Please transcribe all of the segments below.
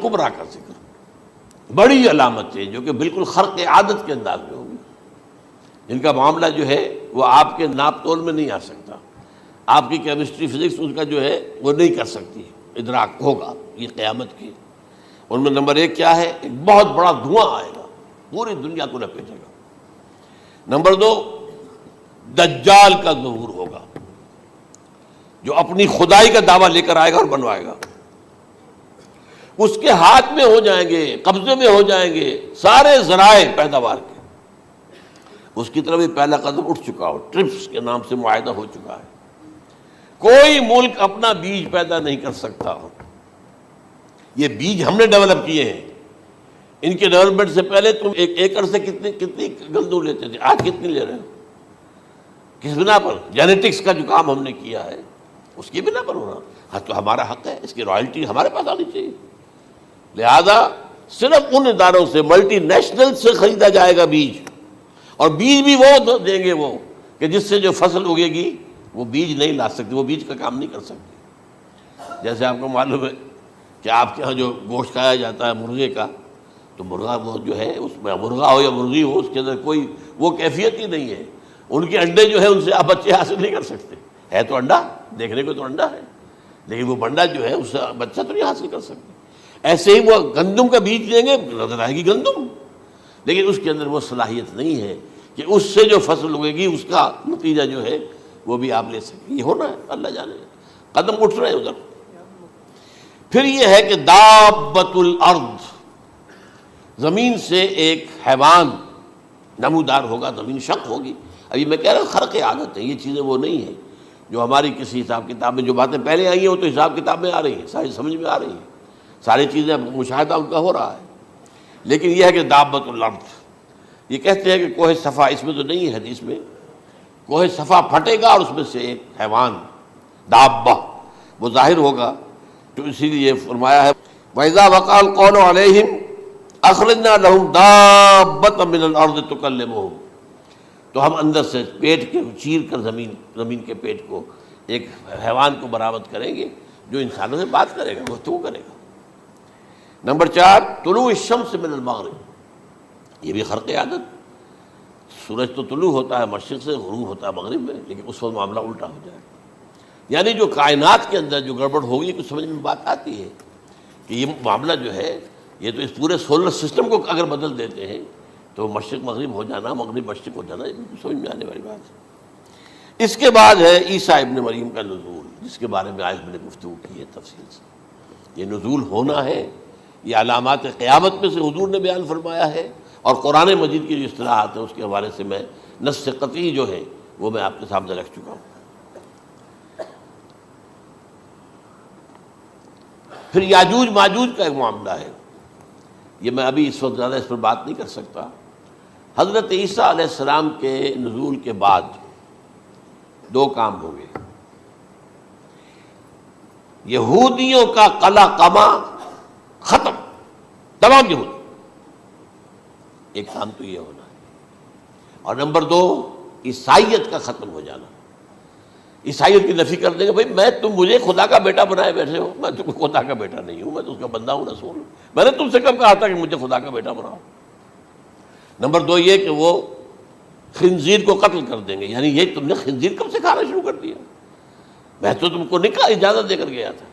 کبریٰ کا ذکر، بڑی علامتیں جو کہ بالکل خرق عادت کے انداز میں ہوگی، جن کا معاملہ جو ہے وہ آپ کے ناپ تول میں نہیں آ سکتا، آپ کی کیمسٹری فزکس اس کا جو ہے وہ نہیں کر سکتی، ادراک ہوگا یہ قیامت کی۔ ان میں نمبر ایک کیا ہے؟ ایک بہت بڑا دھواں آئے گا، پوری دنیا کو لپیٹے گا۔ نمبر دو، دجال کا ظہور ہوگا، جو اپنی خدائی کا دعویٰ لے کر آئے گا اور بنوائے گا۔ اس کے ہاتھ میں ہو جائیں گے، قبضے میں ہو جائیں گے سارے ذرائع پیداوار کے۔ اس کی طرف بھی پہلا قدم اٹھ چکا ہو، ٹرپس کے نام سے معاہدہ ہو چکا ہے۔ کوئی ملک اپنا بیج پیدا نہیں کر سکتا، یہ بیج ہم نے ڈیولپ کیے ہیں۔ ان کے ڈیولپمنٹ سے پہلے تم ایک ایکڑ سے کتنی گندم لیتے تھے، آج کتنی لے رہے ہو؟ کس بنا پر؟ جینیٹکس کا جو کام ہم نے کیا ہے اس کی بنا پر ہونا۔ ہاں تو ہمارا حق ہے، اس کی رائلٹی ہمارے پاس آنی چاہیے۔ لہذا صرف ان اداروں سے، ملٹی نیشنل سے خریدا جائے گا بیج، اور بیج بھی وہ دیں گے وہ کہ جس سے جو فصل اگے گی وہ بیج نہیں لا سکتی، وہ بیج کا کام نہیں کر سکتی۔ جیسے آپ کو معلوم ہے کہ آپ کے ہاں جو گوشت کھایا جاتا ہے مرغے کا، تو مرغا وہ جو ہے اس میں مرغا ہو یا مرغی ہو، اس کے اندر کوئی وہ کیفیت ہی نہیں ہے۔ ان کے انڈے جو ہے ان سے آپ بچے حاصل نہیں کر سکتے، ہے تو انڈا، دیکھنے کو تو انڈا ہے، لیکن وہ بنڈا جو ہے اس سے بچہ تو نہیں حاصل کر سکتے۔ ایسے ہی وہ گندم کا بیج دیں گے، نظر آئے گی گندم، لیکن اس کے اندر وہ صلاحیت نہیں ہے کہ اس سے جو فصل اگے گی اس کا نتیجہ جو ہے وہ بھی آپ لے سکیں۔ یہ ہونا ہے، اللہ جانے، قدم اٹھ رہے ہیں ادھر۔ پھر یہ ہے کہ دابۃ الارض، زمین سے ایک حیوان نمودار ہوگا، زمین شق ہوگی۔ ابھی میں کہہ رہا ہوں خرق عادت ہے، یہ چیزیں وہ نہیں ہیں جو ہماری کسی حساب کتاب میں جو باتیں پہلے آئی ہیں وہ تو حساب کتاب میں آ رہی ہیں، ساری سمجھ میں آ رہی ہیں، ساری چیزیں مشاہدہ ان کا ہو رہا ہے۔ لیکن یہ ہے کہ دابۃ الارض، یہ کہتے ہیں کہ کوہ صفا، اس میں تو نہیں ہے حدیث میں، کوہ صفا پھٹے گا اور اس میں سے ایک حیوان دابہ وہ ظاہر ہوگا، تو اسی لیے فرمایا ہے وَإِذَا وَقَعَ الْقَوْلُ عَلَيْهِمْ أَخْرَجْنَا لَهُمْ دَابَّةً مِّنَ الْأَرْضِ تُكَلِّمُهُمْ، تو ہم اندر سے پیٹ کے چیر کر زمین کے پیٹ کو ایک حیوان کو برآمد کریں گے جو انسانوں سے بات کرے گا، گفتگو کرے گا۔ نمبر 4، طلوع الشمس من المغرب، یہ بھی خرق عادت، سورج تو طلوع ہوتا ہے مشرق سے، غروب ہوتا ہے مغرب میں، لیکن اس وقت معاملہ الٹا ہو جائے گا۔ یعنی جو کائنات کے اندر جو گڑبڑ ہوگی کچھ سمجھ میں بات آتی ہے کہ یہ معاملہ جو ہے، یہ تو اس پورے سولر سسٹم کو اگر بدل دیتے ہیں تو مشرق مغرب ہو جانا، مغرب مشرق ہو جانا، یہ سمجھ میں آنے والی بات ہے۔ اس کے بعد ہے عیسیٰ ابن مریم کا نزول، جس کے بارے میں آج میں نے گفتگو کی ہے تفصیل سے۔ یہ نزول ہونا ہے، یہ علامات قیامت میں سے حضور نے بیان فرمایا ہے، اور قرآن مجید کی جو اصطلاحات ہیں اس کے حوالے سے میں نص قطعی جو ہے وہ میں آپ کے سامنے رکھ چکا ہوں۔ پھر یاجوج ماجوج کا ایک معاملہ ہے، یہ میں ابھی اس وقت زیادہ اس پر بات نہیں کر سکتا۔ حضرت عیسیٰ علیہ السلام کے نزول کے بعد دو کام ہوں گے، یہودیوں کا قلع قمع ختم، تمام یہود، ایک کام تو یہ ہونا ہے، اور نمبر 2 عیسائیت کا ختم ہو جانا۔ عیسائیت کی نفی کر دیں گے، بھائی تم مجھے خدا کا بیٹا بنائے بیٹھے ہو، میں تم خدا کا بیٹا نہیں ہوں، میں تو اس کا بندہ ہوں، رسول ہوں، میں نے تم سے کب کہا تھا کہ مجھے خدا کا بیٹا بناؤ۔ نمبر 2 یہ کہ وہ خنزیر کو قتل کر دیں گے، یعنی یہ تم نے خنزیر کب سے کھانا شروع کر دیا؟ میں تو تم کو نکاح اجازت دے کر گیا تھا،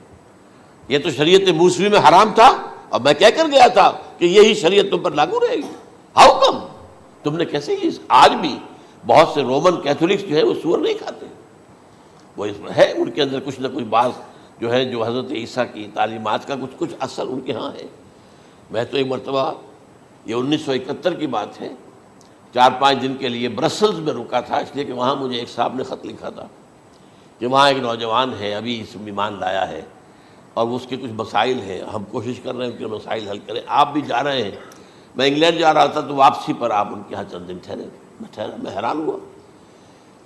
یہ تو شریعت موسوی میں حرام تھا، اور میں کہہ کر گیا تھا کہ یہی شریعت تم پر لاگو رہے گی، ہاؤ کم؟ تم نے کیسے یہ؟ آج بھی بہت سے رومن کیتھولکس جو ہے وہ سور نہیں کھاتے، وہ اس میں ہے ان کے اندر کچھ نہ کچھ بات جو ہے جو حضرت عیسیٰ کی تعلیمات کا کچھ اثر ان کے ہاں ہے۔ میں تو ایک مرتبہ، یہ 1971 کی بات ہے، 4-5 دن کے لیے برسلز میں رکا تھا، اس لیے کہ وہاں مجھے ایک صاحب نے خط لکھا تھا کہ وہاں ایک نوجوان ہے، ابھی اس ایمان لایا ہے، اور اس کے کچھ مسائل ہیں، ہم کوشش کر رہے ہیں ان کے مسائل حل کریں، آپ بھی جا رہے ہیں۔ میں انگلینڈ جا رہا تھا تو واپسی پر آپ ان کے یہاں چند دن ٹھہرے، میں حیران ہوا،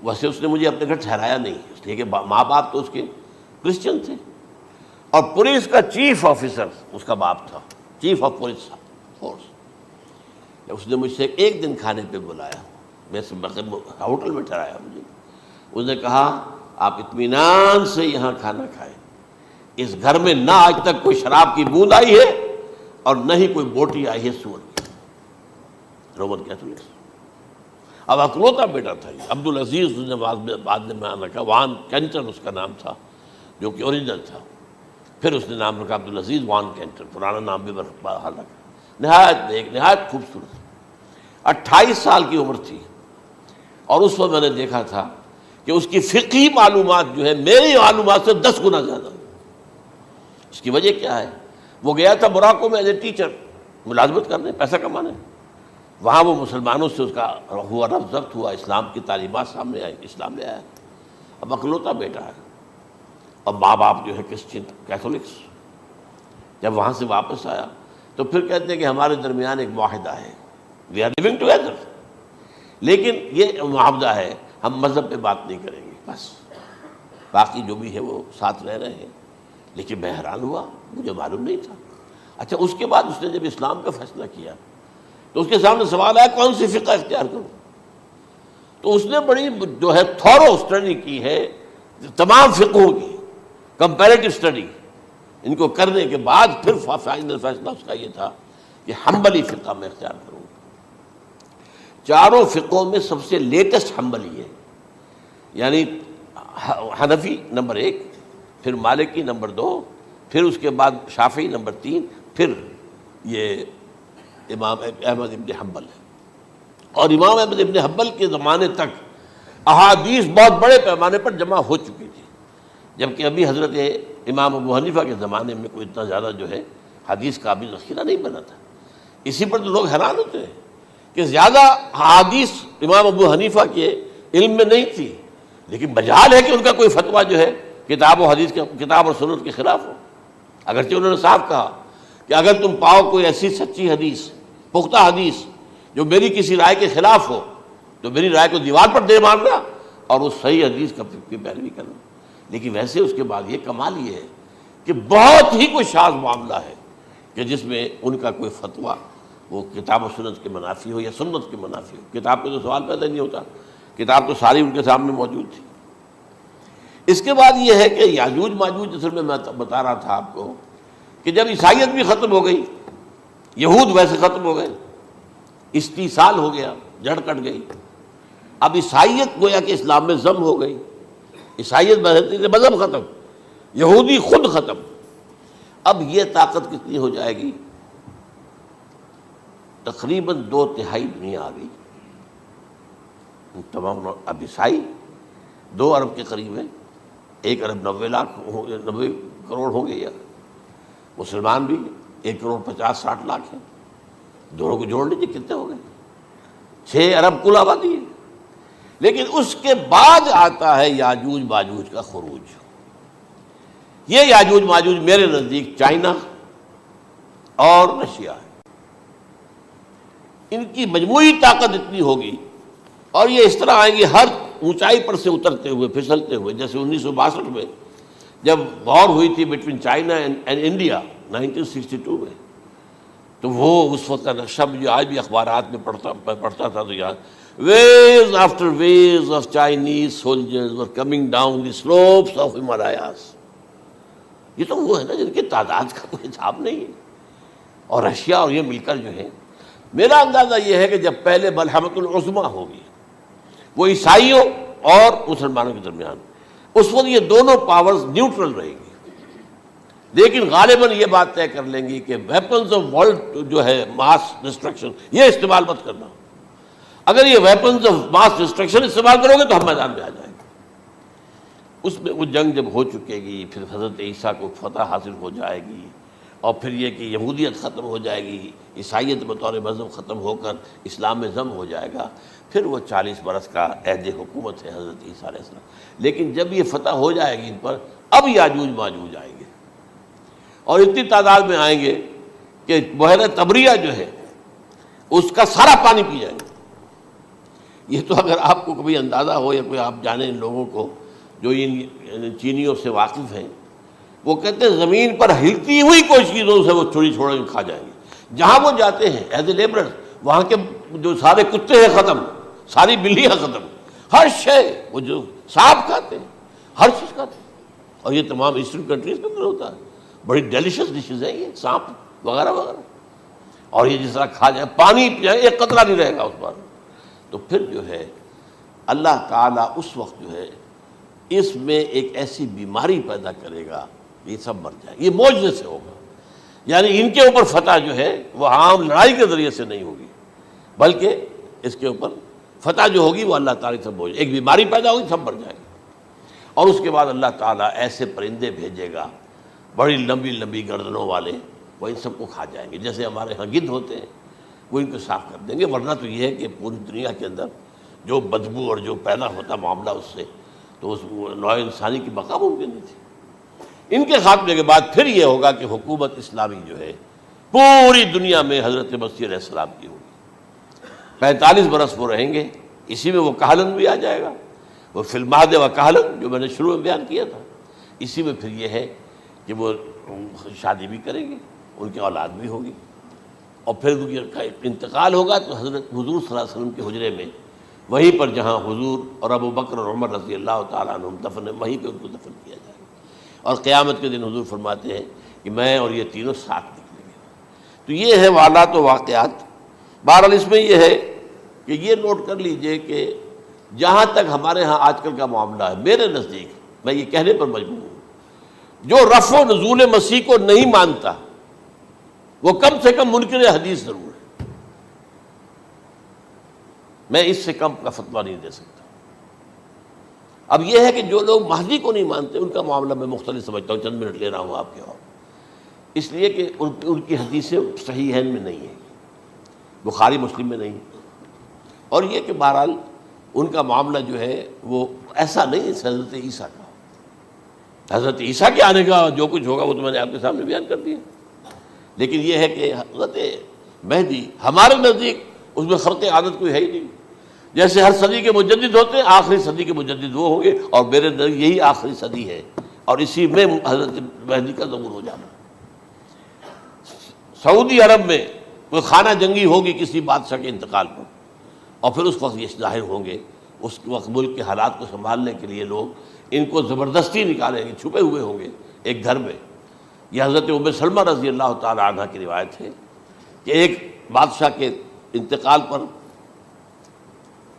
ویسے اس نے مجھے اپنے گھر ٹھہرایا نہیں، اس لیے کہ ماں باپ تو اس کے کرسچن تھے، اور پولیس کا چیف آفیسر اس کا باپ تھا، چیف آف پولیس فورس۔ اس نے مجھ سے ایک دن کھانے پہ بلایا، میں سے ہوٹل میں ٹھہرایا مجھے، اس نے کہا آپ اطمینان سے یہاں کھانا کھائیں، اس گھر میں نہ آج تک کوئی شراب کی بوند آئی ہے اور نہ ہی کوئی بوٹی آئی ہے سور کی، رومن کیتھولکس۔ اب اکلوتا بیٹا تھا یہ عبدالعزیز، نے بعد میں بیان رکھا، وان کینٹر اس کا نام تھا جو کہ اوریجنل تھا، پھر اس نے نام رکھا عبدالعزیز وان کینٹر، پرانا نام بھی بہرحال رکھا۔ نہایت ایک نہایت خوبصورت، 28 سال کی عمر تھی، اور اس وقت میں نے دیکھا تھا کہ اس کی فقہی معلومات جو ہے میری معلومات سے 10 گنا زیادہ۔ اس کی وجہ کیا ہے؟ وہ گیا تھا موراکو میں ایز اے ٹیچر ملازمت کرنے، پیسہ کمانے، وہاں وہ مسلمانوں سے اس کا ہوا رفت ضبط ہوا، اسلام کی تعلیمات سامنے آئی، اسلام لے آیا۔ اب اکلوتا بیٹا ہے، اور ماں باپ جو ہے کرسچن کیتھولکس۔ جب وہاں سے واپس آیا تو پھر کہتے ہیں کہ ہمارے درمیان ایک معاہدہ ہے، وی آر لیونگ ٹوگیدر، لیکن یہ معاہدہ ہے ہم مذہب پہ بات نہیں کریں گے، بس باقی جو بھی ہے وہ ساتھ رہ رہے ہیں۔ لیکن میں حیران ہوا، مجھے معلوم نہیں تھا۔ اچھا، اس کے بعد اس نے جب اسلام کا فیصلہ کیا تو اس کے سامنے سوال آیا کون سی فقہ اختیار کروں؟ تو اس نے بڑی جو ہے تھورو اسٹڈی کی ہے تمام فقہوں کی، کمپیریٹو اسٹڈی، ان کو کرنے کے بعد پھر فائنل فیصلہ اس کا یہ تھا کہ حنبلی فقہ میں اختیار کروں۔ چاروں فقہوں میں سب سے لیٹسٹ حنبلی ہے، یعنی حنفی نمبر 1، پھر مالکی نمبر 2، پھر اس کے بعد شافعی نمبر 3، پھر یہ امام احمد ابن حنبل ہے۔ اور امام احمد ابن حنبل کے زمانے تک احادیث بہت بڑے پیمانے پر جمع ہو چکی تھی، جبکہ ابھی حضرت امام ابو حنیفہ کے زمانے میں کوئی اتنا زیادہ جو ہے حدیث کا بھی ذخیرہ نہیں بنا تھا۔ اسی پر تو لوگ حیران ہوتے ہیں کہ زیادہ حدیث امام ابو حنیفہ کے علم میں نہیں تھی، لیکن مجال ہے کہ ان کا کوئی فتویٰ جو ہے کتاب و حدیث کے، کتاب اور سنت کے خلاف ہو۔ اگرچہ انہوں نے صاف کہا کہ اگر تم پاؤ کوئی ایسی سچی حدیث، پختہ حدیث جو میری کسی رائے کے خلاف ہو تو میری رائے کو دیوار پر دے مارنا اور اس صحیح حدیث کی پیروی کرنا۔ لیکن ویسے اس کے بعد یہ کمال یہ ہے کہ بہت ہی کوئی شاذ معاملہ ہے کہ جس میں ان کا کوئی فتویٰ وہ کتاب و سنت کے منافی ہو یا سنت کے منافی ہو۔ کتاب پہ تو سوال پیدا نہیں ہوتا، کتاب تو ساری ان کے سامنے موجود تھی۔ اس کے بعد یہ ہے کہ یاجوج ماجوج، اصل میں بتا رہا تھا آپ کو کہ جب عیسائیت بھی ختم ہو گئی، یہود ویسے ختم ہو گئے، استیصال ہو گیا، جڑ کٹ گئی، اب عیسائیت گویا کہ اسلام میں ضم ہو گئی، عیسائیت مذہب ختم، یہودی خود ختم۔ اب یہ طاقت کتنی ہو جائے گی؟ تقریباً 2/3 دنیا آ گئی، تمام اب عیسائی 2 ارب کے قریب ہے، 1 ارب 90 کروڑ ہو گئے، یا مسلمان بھی 1 کروڑ 50-60 لاکھ ہیں، دونوں کو جوڑ لیجیے کتنے ہو گئے؟ 6 ارب کل آبادی ہے۔ لیکن اس کے بعد آتا ہے یاجوج ماجوج کا خروج۔ یہ یاجوج ماجوج میرے نزدیک چائنا اور رشیا ہے، ان کی مجموعی طاقت اتنی ہوگی، اور یہ اس طرح آئیں گے ہر اونچائی پر سے اترتے ہوئے، پھسلتے ہوئے۔ جیسے 1962 میں جب وار ہوئی تھی بٹوین چائنا اینڈ انڈیا 1962 میں، تو وہ اس وقت کا نقشہ مجھے آج بھی اخبارات میں پڑھتا تھا تو یاد، waves after waves of Chinese soldiers were coming down the slopes of Himalayas۔ یہ تو وہ ہے نا جن کی تعداد کا کوئی حساب نہیں ہے، اور رشیا اور یہ مل کر جو ہے، میرا اندازہ یہ ہے کہ جب پہلے ملحمۃ العظمیٰ ہوگی وہ عیسائیوں اور مسلمانوں کے درمیان، اس وقت یہ دونوں پاورز نیوٹرل رہیں گی، لیکن غالباً یہ بات طے کر لیں گی کہ ویپنز آف ورلڈ جو ہے ماس ڈسٹرکشن، یہ استعمال مت کرنا۔ اگر یہ ویپنز آف ماس ڈسٹرکشن استعمال کرو گے تو ہم میدان میں آ جائیں گے۔ اس میں وہ جنگ جب ہو چکے گی، پھر حضرت عیسیٰ کو فتح حاصل ہو جائے گی، اور پھر یہ کہ یہودیت ختم ہو جائے گی، عیسائیت بطور مذہب ختم ہو کر اسلام میں ضم ہو جائے گا، پھر وہ 40 برس کا عہد حکومت ہے حضرت عیسیٰ علیہ السلام۔ لیکن جب یہ فتح ہو جائے گی ان پر، اب یاجوج ماجوج آئیں گے، اور اتنی تعداد میں آئیں گے کہ بحیرہ طبریہ جو ہے اس کا سارا پانی پی جائیں گے۔ یہ تو اگر آپ کو کبھی اندازہ ہو یا کوئی آپ جانیں ان لوگوں کو جو ان چینیوں سے واقف ہیں، وہ کہتے ہیں زمین پر ہلتی ہوئی کوئی چیزوں سے وہ چھوڑی کھا جائیں گے۔ جہاں وہ جاتے ہیں ایز اے لیبرر، وہاں کے جو سارے کتے ہیں ختم، ساری بلیاں ختم، ہر شے، وہ جو سانپ کھاتے ہیں، ہر چیز کھاتے ہیں، اور یہ تمام ایسٹرن کنٹریز کے اندر ہوتا ہے۔ بڑی ڈیلیشس ڈشز ہیں یہ، سانپ وغیرہ وغیرہ۔ اور یہ جس طرح کھا جائے، پانی پی جائے، ایک قطرہ نہیں رہے گا اس پر، تو پھر جو ہے اللہ تعالیٰ اس وقت جو ہے اس میں ایک ایسی بیماری پیدا کرے گا کہ یہ سب مر جائے. یہ معجزے سے ہوگا. یعنی ان کے اوپر فتح جو ہے وہ عام لڑائی کے ذریعے سے نہیں ہوگی، بلکہ اس کے اوپر فتح جو ہوگی وہ اللہ تعالیٰ سے بوجھ، ایک بیماری پیدا ہوگی، سب مر جائے گی. اور اس کے بعد اللہ تعالیٰ ایسے پرندے بھیجے گا بڑی لمبی لمبی گردنوں والے، وہ ان سب کو کھا جائیں گے. جیسے ہمارے ہاں گدھ ہوتے ہیں وہ ان کو صاف کر دیں گے. ورنہ تو یہ ہے کہ پوری دنیا کے اندر جو بدبو اور جو پیدا ہوتا معاملہ اس سے، تو اس نوع انسانی کی بقا ممکن نہیں تھی. ان کے خاتمے کے بعد پھر یہ ہوگا کہ حکومت اسلامی جو ہے پوری دنیا میں حضرت مسیح علیہ السلام کی ہوگی. 45 برس وہ رہیں گے. اسی میں وہ کہلن بھی آ جائے گا، وہ فی المہد و کہلن جو میں نے شروع میں بیان کیا تھا. اسی میں پھر یہ ہے کہ وہ شادی بھی کریں گے، ان کی اولاد بھی ہوگی، اور پھر ان کا انتقال ہوگا تو حضرت حضور صلی اللہ علیہ وسلم کے حجرے میں، وہیں پر جہاں حضور اور ابو بکر اور عمر رضی اللہ تعالیٰ عنہم دفن ہے، وہیں پہ ان کو دفن کیا جائے گا. اور قیامت کے دن حضور فرماتے ہیں کہ میں اور یہ تینوں ساتھ نکلیں گے. تو یہ ہے حالات و واقعات. بہرحال اس میں یہ ہے کہ یہ نوٹ کر لیجئے کہ جہاں تک ہمارے ہاں آج کل کا معاملہ ہے، میرے نزدیک میں یہ کہنے پر مجبور ہوں، جو رفع و نزول مسیح کو نہیں مانتا وہ کم سے کم منکر حدیث ضرور ہے. میں اس سے کم کا فتویٰ نہیں دے سکتا. اب یہ ہے کہ جو لوگ مہدی کو نہیں مانتے ان کا معاملہ میں مختلف سمجھتا ہوں. چند منٹ لے رہا ہوں آپ کے، اور اس لیے کہ ان کی حدیثیں صحیحین میں نہیں ہیں، بخاری مسلم میں نہیں. اور یہ کہ بہرحال ان کا معاملہ جو ہے وہ ایسا نہیں ہے حضرت عیسیٰ کا. حضرت عیسیٰ کے آنے کا جو کچھ ہوگا وہ تو میں نے آپ کے سامنے بیان کر دیا. لیکن یہ ہے کہ حضرت مہدی ہمارے نزدیک اس میں خرق عادت کوئی ہے ہی نہیں. جیسے ہر صدی کے مجدد ہوتے ہیں، آخری صدی کے مجدد وہ ہوں گے، اور میرے نزدیک یہی آخری صدی ہے، اور اسی میں حضرت مہدی کا ظہور ہو جانا. سعودی عرب میں کوئی خانہ جنگی ہوگی کسی بادشاہ کے انتقال پر، اور پھر اس وقت یہ ظاہر ہوں گے. اس وقت ملک کے حالات کو سنبھالنے کے لیے لوگ ان کو زبردستی نکالیں گے، چھپے ہوئے ہوں گے ایک گھر میں. یہ حضرت ام سلمہ رضی اللہ تعالی عنہ کی روایت ہے کہ ایک بادشاہ کے انتقال پر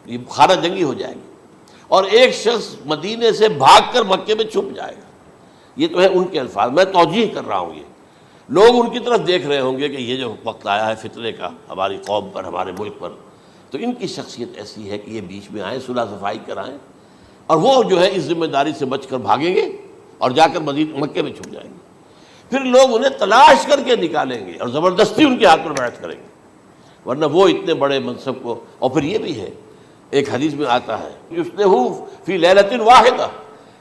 یہ خانہ جنگی ہو جائے گی، اور ایک شخص مدینے سے بھاگ کر مکے میں چھپ جائے گا. یہ تو ہے ان کے الفاظ، میں توجیہ کر رہا ہوں. یہ لوگ ان کی طرف دیکھ رہے ہوں گے کہ یہ جو وقت آیا ہے فتنے کا ہماری قوم پر، ہمارے ملک پر، تو ان کی شخصیت ایسی ہے کہ یہ بیچ میں آئیں، صلح صفائی کرائیں، اور وہ جو ہے اس ذمہ داری سے بچ کر بھاگیں گے اور جا کر مکے میں چھپ جائیں گے. پھر لوگ انہیں تلاش کر کے نکالیں گے اور زبردستی ان کے ہاتھ پر بیعت کریں گے، ورنہ وہ اتنے بڑے منصب کو. اور پھر یہ بھی ہے، ایک حدیث میں آتا ہے یصلحوا فی لیلۃ واحدہ،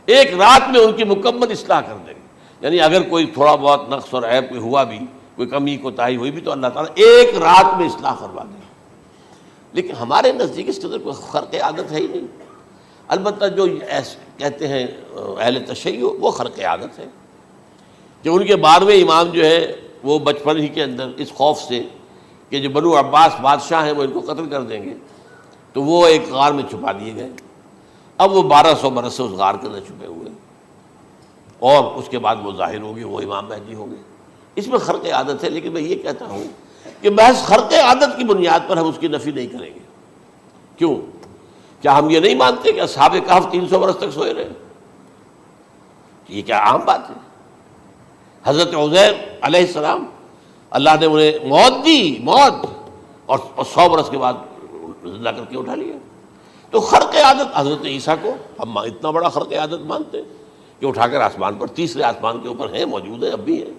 ایک رات میں ان کی مکمل اصلاح کر دیں گے. یعنی اگر کوئی تھوڑا بہت نقص اور عیب کوئی ہوا بھی، کوئی کمی کوتاہی ہوئی بھی، تو اللہ تعالیٰ ایک رات میں اصلاح کروا دیں گے. لیکن ہمارے نزدیک اس قدر کوئی خرق عادت ہے ہی نہیں. البتہ جو کہتے ہیں اہل تشیع، وہ خرق عادت ہے کہ ان کے 12ویں امام جو ہے وہ بچپن ہی کے اندر اس خوف سے کہ جو بنو عباس بادشاہ ہیں وہ ان کو قتل کر دیں گے، تو وہ ایک غار میں چھپا دیے گئے. اب وہ 1200 برس سے اس غار کے اندر چھپے ہوئے، اور اس کے بعد وہ ظاہر ہوگی، وہ امام مہدی ہوں گے. اس میں خرق عادت ہے. لیکن میں یہ کہتا ہوں کہ محض خرق عادت کی بنیاد پر ہم اس کی نفی نہیں کریں گے. کیوں؟ کیا ہم یہ نہیں مانتے کہ اصحاب کہف 300 برس تک سوئے رہے؟ یہ کیا عام بات ہے؟ حضرت عزیر علیہ السلام اللہ نے انہیں موت دی، موت، اور 100 برس کے بعد زندہ کر کے اٹھا لیا. تو خرق عادت حضرت عیسیٰ کو ہم اتنا بڑا خرق عادت مانتے ہیں کہ اٹھا کر آسمان پر، تیسرے آسمان کے اوپر ہیں، موجود ہیں، اب بھی ہیں.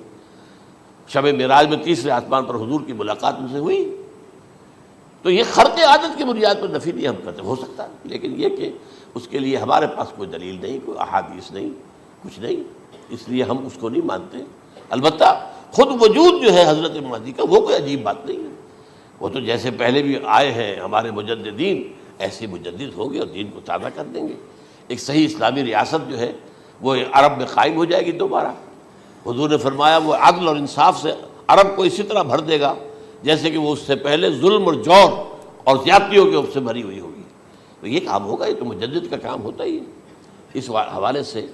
شب معراج میں تیسرے آسمان پر حضور کی ملاقات ان سے ہوئی. تو یہ خرق عادت کی بنیاد پر نفی نہیں ہم کرتے. ہو سکتا ہے، لیکن یہ کہ اس کے لیے ہمارے پاس کوئی دلیل نہیں، کوئی احادیث نہیں، کچھ نہیں، اس لیے ہم اس کو نہیں مانتے. البتہ خود وجود جو ہے حضرت مہدی کا وہ کوئی عجیب بات نہیں ہے. وہ تو جیسے پہلے بھی آئے ہیں ہمارے مجددین، ایسے مجدد ہوں گے اور دین کو تازہ کر دیں گے. ایک صحیح اسلامی ریاست جو ہے وہ عرب میں قائم ہو جائے گی دوبارہ. حضور نے فرمایا وہ عدل اور انصاف سے عرب کو اسی طرح بھر دے گا جیسے کہ وہ اس سے پہلے ظلم اور جور اور زیادتیوں کے سے بھری ہوئی ہوگی. تو یہ کام ہوگا، یہ تو مجدد کا کام ہوتا ہی ہے اس حوالے سے.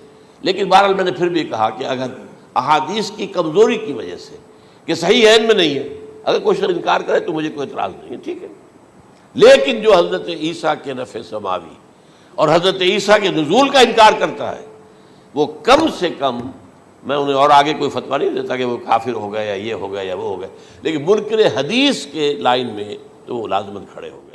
لیکن بہرحال میں نے پھر بھی کہا کہ اگر احادیث کی کمزوری کی وجہ سے کہ صحیح عین میں نہیں ہے، اگر کوئی شخص انکار کرے تو مجھے کوئی اعتراض نہیں ہے، ٹھیک ہے، لیکن جو حضرت عیسیٰ کے نفع سماوی اور حضرت عیسیٰ کے نزول کا انکار کرتا ہے وہ کم سے کم، میں انہیں اور آگے کوئی فتویٰ نہیں دیتا کہ وہ کافر ہو گئے یا یہ ہو گیا یا وہ ہو گیا، لیکن منکر حدیث کے لائن میں تو وہ لازماً کھڑے ہو گئے۔